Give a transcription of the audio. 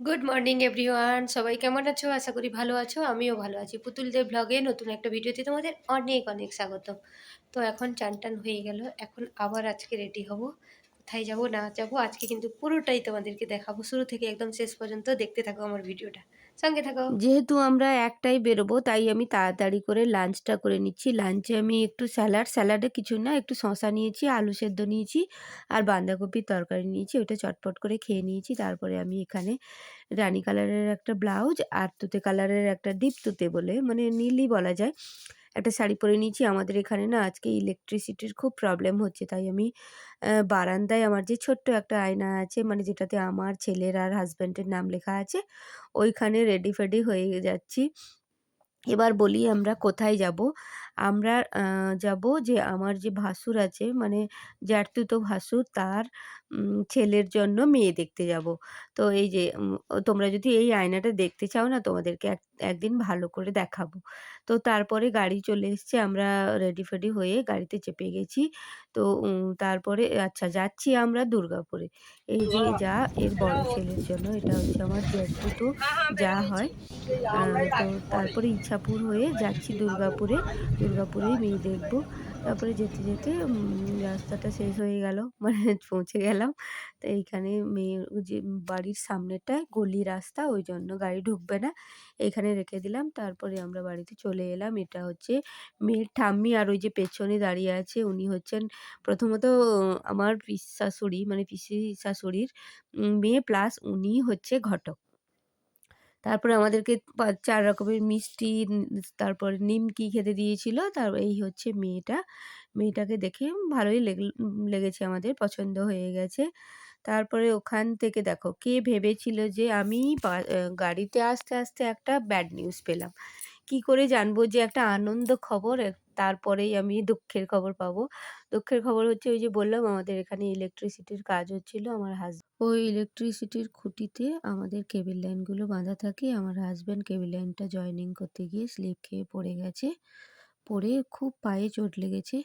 Good morning everyone, সবাই কেমন আছো? আশা করি ভালো আছো। আমিও ভালো আছি। পুতুলদের ব্লগে নতুন একটা ভিডিওতে তোমাদের অনেক অনেক স্বাগতম। তো এখন চান টান হয়ে গেল, এখন আবার আজকে রেডি হব। কোথায় যাব না যাব আজকে কিন্তু পুরোটাই তোমাদেরকে দেখাবো, শুরু থেকে একদম শেষ পর্যন্ত দেখতে থাকো আমার ভিডিওটা, সঙ্গে থাকো। যেহেতু আমরা একটাই বেরোবো তাই আমি তাড়াতাড়ি করে লাঞ্চটা করে নিচ্ছি। লাঞ্চে আমি একটু স্যালাডে কিছু না, একটু শসা নিয়েছি, আলু সেদ্ধ নিয়েছি আর বাঁধাকপির তরকারি নিয়েছি। ওইটা চটপট করে খেয়ে নিয়েছি। তারপরে আমি এখানে রানী কালারের একটা ব্লাউজ আর তুতে কালারের একটা ডিপ তুতে বলে, মানে নীলই বলা যায়, একটা শাড়ি পরে নিয়েছি। আমাদের এখানে না আজকে ইলেকট্রিসিটির খুব প্রবলেম হচ্ছে, তাই আমি বারান্দায় আমার যে ছোট্ট একটা আয়না আছে, মানে যেটাতে আমার ছেলের আর হাসব্যান্ডের নাম লেখা আছে, ওইখানে রেডি ফেডি হয়ে যাচ্ছি। এবার বলি আমরা কোথায় যাব? আমরা যাব যে আমার যে ভাসুর আছে, মানে জ্যাঠতুতো ভাসুর, তার ছেলের জন্য মেয়ে দেখতে যাব। তো এই যে তোমরা যদি এই আয়নাটা দেখতে চাও না, তোমাদেরকে একদিন ভালো করে দেখাবো। তো তারপরে গাড়ি চলে এসছে, আমরা রেডি ফেডি হয়ে গাড়িতে চেপে গেছি। তো তারপরে আচ্ছা যাচ্ছি আমরা দুর্গাপুরে। এই যে এর বড় ছেলের জন্য, এটা হচ্ছে আমার জ্যাঠতুতো হয়। আ তো তারপরে ইছাপুর হয়ে যাচ্ছি দুর্গাপুরে। দুর্গাপুরেই মেয়ে দেখব। তারপরে যেতে, যেতে রাস্তাটা শেষ হয়ে গেল। মানে পৌঁছে গেলাম। তো এইখানে মেয়ের যে বাড়ির সামনেটায় গলি রাস্তা, ওইজন্য গাড়ি ঢুকবে না। এইখানে রেখে দিলাম। তারপরে আমরা বাড়িতে চলে এলাম। এটা হচ্ছে মেয়ের ঠাম্মি, আর ওই যে পেছনে দাঁড়িয়ে আছে উনি হচ্ছেন প্রথমত আমার শাশুড়ি, মানে পিসি শাশুড়ির মেয়ে, প্লাস উনিই হচ্ছে ঘটক। তারপরে আমাদেরকে ৪ রকমের মিষ্টি, তারপরে নিমকি খেতে দিয়েছিল। এই হচ্ছে মেয়েটা। মেয়েটাকে দেখে ভালোই লেগেছে আমাদের, পছন্দ হয়ে গেছে। তারপরে ওখান থেকে দেখো, কে ভেবেছিল যে আমি গাড়িতে আসতে, আসতে একটা ব্যাড নিউজ পেলাম। কি করে জানবো যে একটা আনন্দ খবর তারপরেই আমি দুঃখের খবর পাবো। দুঃখের খবর হচ্ছে, ওই যে বললাম আমাদের এখানে ইলেকট্রিসিটির কাজ হচ্ছিল। ওই ইলেকট্রিসিটির খুঁটিতে আমাদের কেবল লাইনগুলো বাঁধা থাকে। আমার হাসব্যান্ড কেবল লাইনটা জয়েনিং করতে গিয়ে স্লিপ খেয়ে পড়ে গেছে। পড়ে খুব পায়ে চোট লেগেছে।